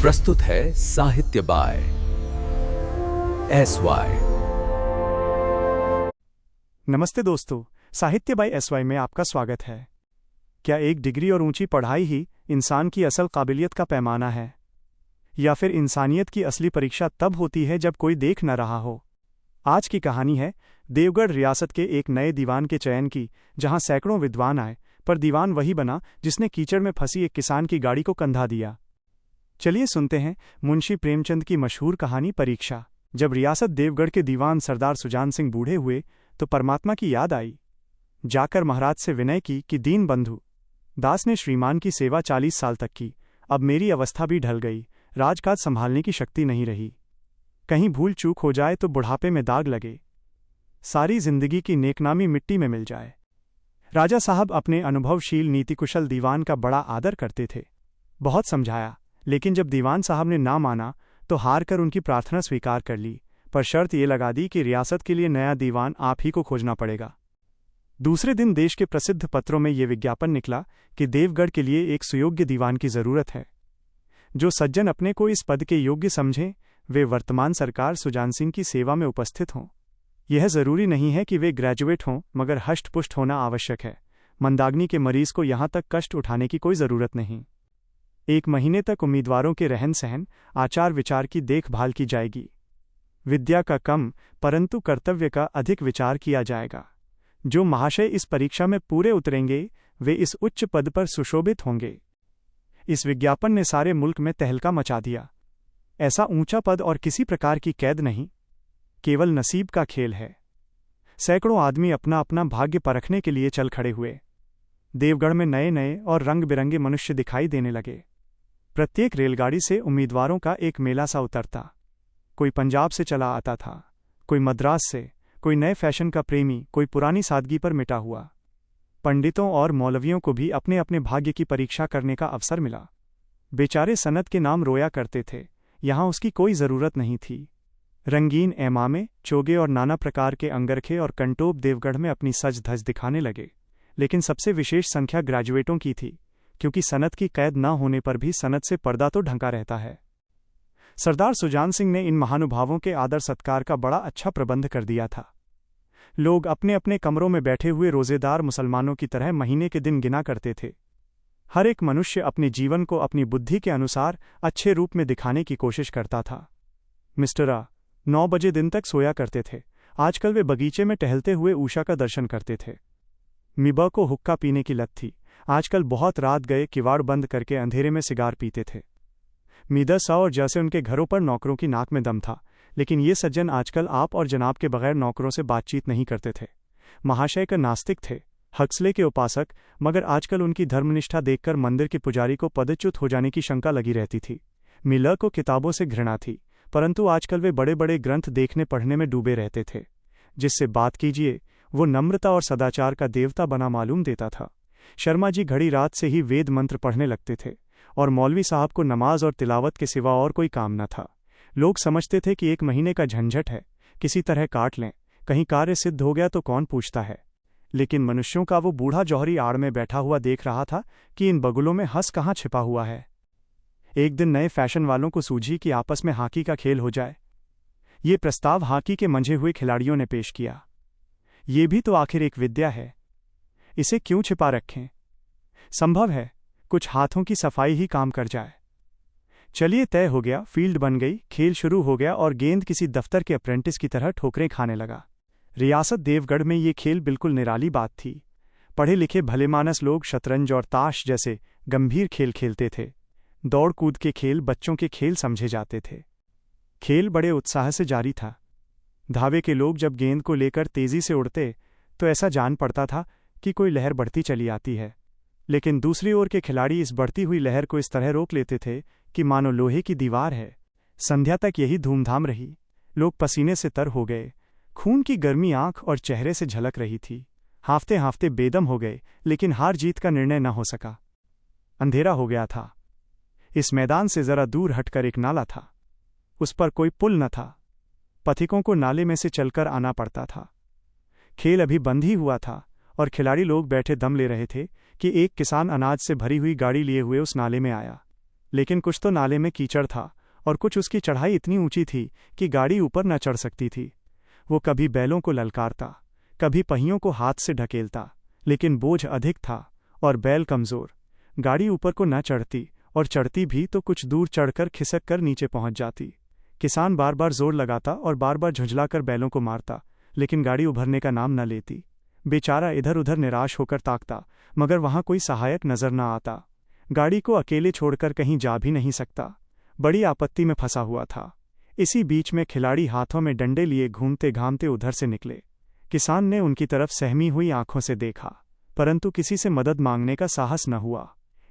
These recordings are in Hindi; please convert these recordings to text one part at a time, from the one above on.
प्रस्तुत है साहित्य बाय SY। नमस्ते दोस्तों, साहित्य बाय SY में आपका स्वागत है। क्या एक डिग्री और ऊंची पढ़ाई ही इंसान की असल काबिलियत का पैमाना है, या फिर इंसानियत की असली परीक्षा तब होती है जब कोई देख न रहा हो? आज की कहानी है देवगढ़ रियासत के एक नए दीवान के चयन की, जहां सैकड़ों विद्वान आए, पर दीवान वही बना जिसने कीचड़ में फंसी एक किसान की गाड़ी को कंधा दिया। चलिए सुनते हैं मुंशी प्रेमचंद की मशहूर कहानी परीक्षा। जब रियासत देवगढ़ के दीवान सरदार सुजान सिंह बूढ़े हुए तो परमात्मा की याद आई। जाकर महाराज से विनय की कि दीन बंधु दास ने श्रीमान की सेवा 40 साल तक की, अब मेरी अवस्था भी ढल गई, राजकाज संभालने की शक्ति नहीं रही। कहीं भूल चूक हो जाए तो बुढ़ापे में दाग लगे, सारी जिंदगी की नेकनामी मिट्टी में मिल जाए। राजा साहब अपने अनुभवशील नीतिकुशल दीवान का बड़ा आदर करते थे। बहुत समझाया, लेकिन जब दीवान साहब ने ना माना तो हार कर उनकी प्रार्थना स्वीकार कर ली, पर शर्त ये लगा दी कि रियासत के लिए नया दीवान आप ही को खोजना पड़ेगा। दूसरे दिन देश के प्रसिद्ध पत्रों में ये विज्ञापन निकला कि देवगढ़ के लिए एक सुयोग्य दीवान की जरूरत है। जो सज्जन अपने को इस पद के योग्य समझें, वे वर्तमान सरकार सुजान सिंह की सेवा में उपस्थित हों। यह जरूरी नहीं है कि वे ग्रेजुएट हों, मगर हष्ट-पुष्ट होना आवश्यक है। मंदाग्नि के मरीज को यहां तक कष्ट उठाने की कोई जरूरत नहीं। 1 महीने तक उम्मीदवारों के रहन सहन, आचार विचार की देखभाल की जाएगी। विद्या का कम परंतु कर्तव्य का अधिक विचार किया जाएगा। जो महाशय इस परीक्षा में पूरे उतरेंगे वे इस उच्च पद पर सुशोभित होंगे। इस विज्ञापन ने सारे मुल्क में तहलका मचा दिया। ऐसा ऊंचा पद और किसी प्रकार की कैद नहीं, केवल नसीब का खेल है। सैकड़ों आदमी अपना अपना भाग्य परखने के लिए चल खड़े हुए। देवगढ़ में नए नए और रंग बिरंगे मनुष्य दिखाई देने लगे। प्रत्येक रेलगाड़ी से उम्मीदवारों का एक मेला सा उतरता। कोई पंजाब से चला आता था, कोई मद्रास से, कोई नए फैशन का प्रेमी, कोई पुरानी सादगी पर मिटा हुआ। पंडितों और मौलवियों को भी अपने अपने भाग्य की परीक्षा करने का अवसर मिला। बेचारे सनत के नाम रोया करते थे, यहां उसकी कोई जरूरत नहीं थी। रंगीन ऐमामे, चोगे और नाना प्रकार के अंगरखे और कंटोप देवगढ़ में अपनी सज धज दिखाने लगे। लेकिन सबसे विशेष संख्या ग्रेजुएटों की थी, क्योंकि सनत की कैद न होने पर भी सनत से पर्दा तो ढंका रहता है। सरदार सुजान सिंह ने इन महानुभावों के आदर सत्कार का बड़ा अच्छा प्रबंध कर दिया था। लोग अपने अपने कमरों में बैठे हुए रोजेदार मुसलमानों की तरह महीने के दिन गिना करते थे। हर एक मनुष्य अपने जीवन को अपनी बुद्धि के अनुसार अच्छे रूप में दिखाने की कोशिश करता था। मिस्टर आ 9 बजे दिन तक सोया करते थे, आजकल वे बगीचे में टहलते हुए उषा का दर्शन करते थे। मिबा को हुक्का पीने की लत थी, आजकल बहुत रात गए किवाड़ बंद करके अंधेरे में सिगार पीते थे। मीदा सा और जैसे उनके घरों पर नौकरों की नाक में दम था, लेकिन ये सज्जन आजकल आप और जनाब के बगैर नौकरों से बातचीत नहीं करते थे। महाशय का नास्तिक थे, हक्सले के उपासक, मगर आजकल उनकी धर्मनिष्ठा देखकर मंदिर के पुजारी को पदच्युत हो जाने की शंका लगी रहती थी। मिलर को किताबों से घृणा थी, परंतु आजकल वे बड़े बड़े ग्रंथ देखने पढ़ने में डूबे रहते थे। जिससे बात कीजिए वो नम्रता और सदाचार का देवता बना मालूम देता था। शर्मा जी घड़ी रात से ही वेद मंत्र पढ़ने लगते थे, और मौलवी साहब को नमाज और तिलावत के सिवा और कोई काम न था। लोग समझते थे कि 1 महीने का झंझट है, किसी तरह काट लें, कहीं कार्य सिद्ध हो गया तो कौन पूछता है। लेकिन मनुष्यों का वो बूढ़ा जौहरी आड़ में बैठा हुआ देख रहा था कि इन बगुलों में हंस कहाँ छिपा हुआ है। एक दिन नए फैशन वालों को सूझी कि आपस में हॉकी का खेल हो जाए। ये प्रस्ताव हॉकी के मंझे हुए खिलाड़ियों ने पेश किया। ये भी तो आखिर एक विद्या है, इसे क्यों छिपा रखें? संभव है कुछ हाथों की सफाई ही काम कर जाए। चलिए तय हो गया, फील्ड बन गई, खेल शुरू हो गया और गेंद किसी दफ्तर के अप्रेंटिस की तरह ठोकरें खाने लगा। रियासत देवगढ़ में ये खेल बिल्कुल निराली बात थी। पढ़े लिखे भलेमानस लोग शतरंज और ताश जैसे गंभीर खेल खेलते थे। दौड़ कूद के खेल बच्चों के खेल समझे जाते थे। खेल बड़े उत्साह से जारी था। धावे के लोग जब गेंद को लेकर तेजी से उड़ते तो ऐसा जान पड़ता था कि कोई लहर बढ़ती चली आती है, लेकिन दूसरी ओर के खिलाड़ी इस बढ़ती हुई लहर को इस तरह रोक लेते थे कि मानो लोहे की दीवार है। संध्या तक यही धूमधाम रही। लोग पसीने से तर हो गए, खून की गर्मी आंख और चेहरे से झलक रही थी। हाफते हाफते बेदम हो गए, लेकिन हार जीत का निर्णय न हो सका। अंधेरा हो गया था। इस मैदान से जरा दूर हटकर एक नाला था, उस पर कोई पुल न था। पथिकों को नाले में से चलकर आना पड़ता था। खेल अभी बंद ही हुआ था और खिलाड़ी लोग बैठे दम ले रहे थे कि एक किसान अनाज से भरी हुई गाड़ी लिए हुए उस नाले में आया। लेकिन कुछ तो नाले में कीचड़ था और कुछ उसकी चढ़ाई इतनी ऊंची थी कि गाड़ी ऊपर न चढ़ सकती थी। वो कभी बैलों को ललकारता, कभी पहियों को हाथ से ढकेलता, लेकिन बोझ अधिक था और बैल कमजोर। गाड़ी ऊपर को न चढ़ती, और चढ़ती भी तो कुछ दूर चढ़कर खिसक कर नीचे पहुंच जाती। किसान बार बार जोर लगाता और बार बार झुंझलाकर बैलों को मारता, लेकिन गाड़ी उभरने का नाम न लेती। बेचारा इधर उधर निराश होकर ताकता, मगर वहां कोई सहायक नजर न आता। गाड़ी को अकेले छोड़कर कहीं जा भी नहीं सकता। बड़ी आपत्ति में फंसा हुआ था। इसी बीच में खिलाड़ी हाथों में डंडे लिए घूमते घामते उधर से निकले। किसान ने उनकी तरफ सहमी हुई आंखों से देखा, परंतु किसी से मदद मांगने का साहस न हुआ।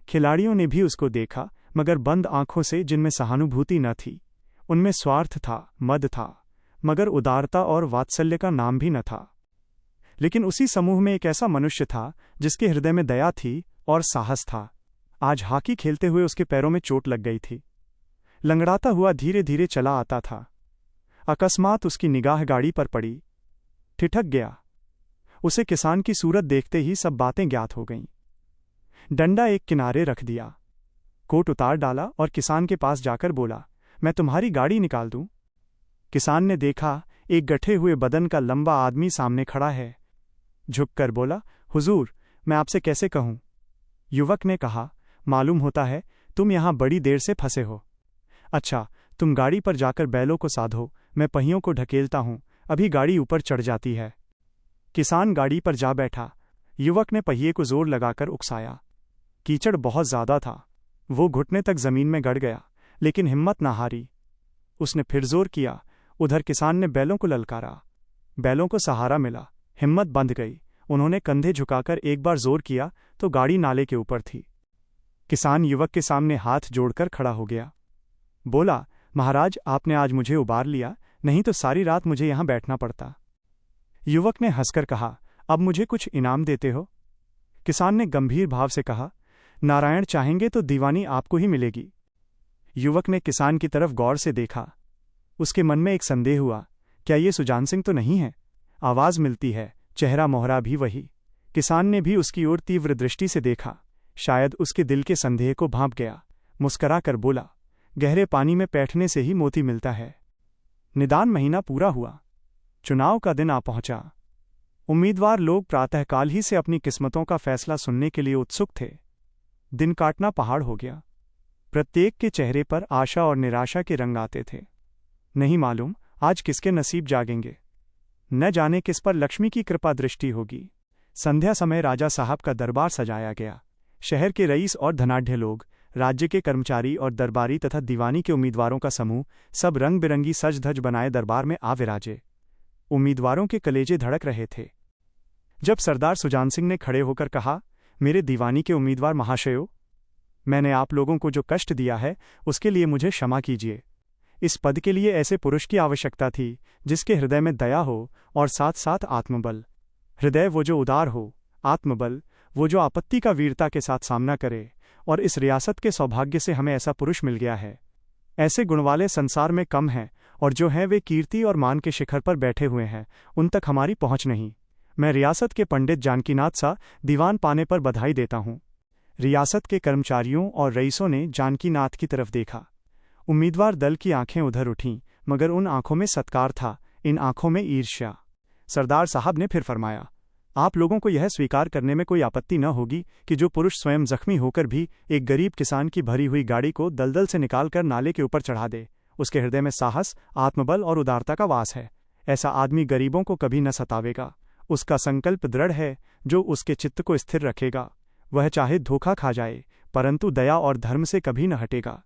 खिलाड़ियों ने भी उसको देखा, मगर बंद आंखों से, जिनमें सहानुभूति न थी। उनमें स्वार्थ था, मद था, मगर उदारता और वात्सल्य का नाम भी न था। लेकिन उसी समूह में एक ऐसा मनुष्य था जिसके हृदय में दया थी और साहस था। आज हॉकी खेलते हुए उसके पैरों में चोट लग गई थी। लंगड़ाता हुआ धीरे धीरे चला आता था। अकस्मात उसकी निगाह गाड़ी पर पड़ी। ठिठक गया। उसे किसान की सूरत देखते ही सब बातें ज्ञात हो गईं। डंडा एक किनारे रख दिया, कोट उतार डाला और किसान के पास जाकर बोला, मैं तुम्हारी गाड़ी निकाल दूं? किसान ने देखा, एक गठे हुए बदन का लंबा आदमी सामने खड़ा है। झुककर बोला, हुजूर, मैं आपसे कैसे कहूं? युवक ने कहा, मालूम होता है तुम यहां बड़ी देर से फंसे हो। अच्छा, तुम गाड़ी पर जाकर बैलों को साधो, मैं पहियों को ढकेलता हूं, अभी गाड़ी ऊपर चढ़ जाती है। किसान गाड़ी पर जा बैठा। युवक ने पहिए को जोर लगाकर उकसाया। कीचड़ बहुत ज्यादा था। वो घुटने तक जमीन में गड़ गया, लेकिन हिम्मत ना हारी। उसने फिर जोर किया। उधर किसान ने बैलों को ललकारा। बैलों को सहारा मिला, हिम्मत बंध गई। उन्होंने कंधे झुकाकर एक बार जोर किया तो गाड़ी नाले के ऊपर थी। किसान युवक के सामने हाथ जोड़कर खड़ा हो गया। बोला, महाराज, आपने आज मुझे उबार लिया, नहीं तो सारी रात मुझे यहां बैठना पड़ता। युवक ने हंसकर कहा, अब मुझे कुछ इनाम देते हो? किसान ने गंभीर भाव से कहा, नारायण चाहेंगे तो दीवानी आपको ही मिलेगी। युवक ने किसान की तरफ गौर से देखा। उसके मन में एक संदेह हुआ, क्या ये सुजान सिंह तो नहीं है? आवाज मिलती है, चेहरा मोहरा भी वही। किसान ने भी उसकी ओर तीव्र दृष्टि से देखा। शायद उसके दिल के संदेह को भांप गया। मुस्करा कर बोला, गहरे पानी में बैठने से ही मोती मिलता है। निदान महीना पूरा हुआ। चुनाव का दिन आ पहुंचा। उम्मीदवार लोग प्रातःकाल ही से अपनी किस्मतों का फैसला सुनने के लिए उत्सुक थे। दिन काटना पहाड़ हो गया। प्रत्येक के चेहरे पर आशा और निराशा के रंग आते थे। नहीं मालूम आज किसके नसीब जागेंगे, न जाने किस पर लक्ष्मी की कृपा दृष्टि होगी। संध्या समय राजा साहब का दरबार सजाया गया। शहर के रईस और धनाढ्य लोग, राज्य के कर्मचारी और दरबारी तथा दीवानी के उम्मीदवारों का समूह सब रंग बिरंगी सज धज बनाए दरबार में आ विराजे। उम्मीदवारों के कलेजे धड़क रहे थे। जब सरदार सुजान सिंह ने खड़े होकर कहा, मेरे दीवानी के उम्मीदवार महाशयों, मैंने आप लोगों को जो कष्ट दिया है उसके लिए मुझे क्षमा कीजिए। इस पद के लिए ऐसे पुरुष की आवश्यकता थी जिसके हृदय में दया हो और साथ साथ आत्मबल। हृदय वो जो उदार हो, आत्मबल वो जो आपत्ति का वीरता के साथ सामना करे, और इस रियासत के सौभाग्य से हमें ऐसा पुरुष मिल गया है। ऐसे गुण वाले संसार में कम हैं, और जो हैं वे कीर्ति और मान के शिखर पर बैठे हुए हैं, उन तक हमारी पहुंच नहीं। मैं रियासत के पंडित जानकीनाथ सा दीवान पाने पर बधाई देता हूं। रियासत के कर्मचारियों और रईसों ने जानकीनाथ की तरफ देखा। उम्मीदवार दल की आंखें उधर उठीं, मगर उन आंखों में सत्कार था, इन आंखों में ईर्ष्या। सरदार साहब ने फिर फरमाया, आप लोगों को यह स्वीकार करने में कोई आपत्ति न होगी कि जो पुरुष स्वयं जख्मी होकर भी एक गरीब किसान की भरी हुई गाड़ी को दलदल से निकालकर नाले के ऊपर चढ़ा दे, उसके हृदय में साहस, आत्मबल और उदारता का वास है। ऐसा आदमी गरीबों को कभी न सतावेगा। उसका संकल्प दृढ़ है जो उसके चित्त को स्थिर रखेगा। वह चाहे धोखा खा जाए, परंतु दया और धर्म से कभी न हटेगा।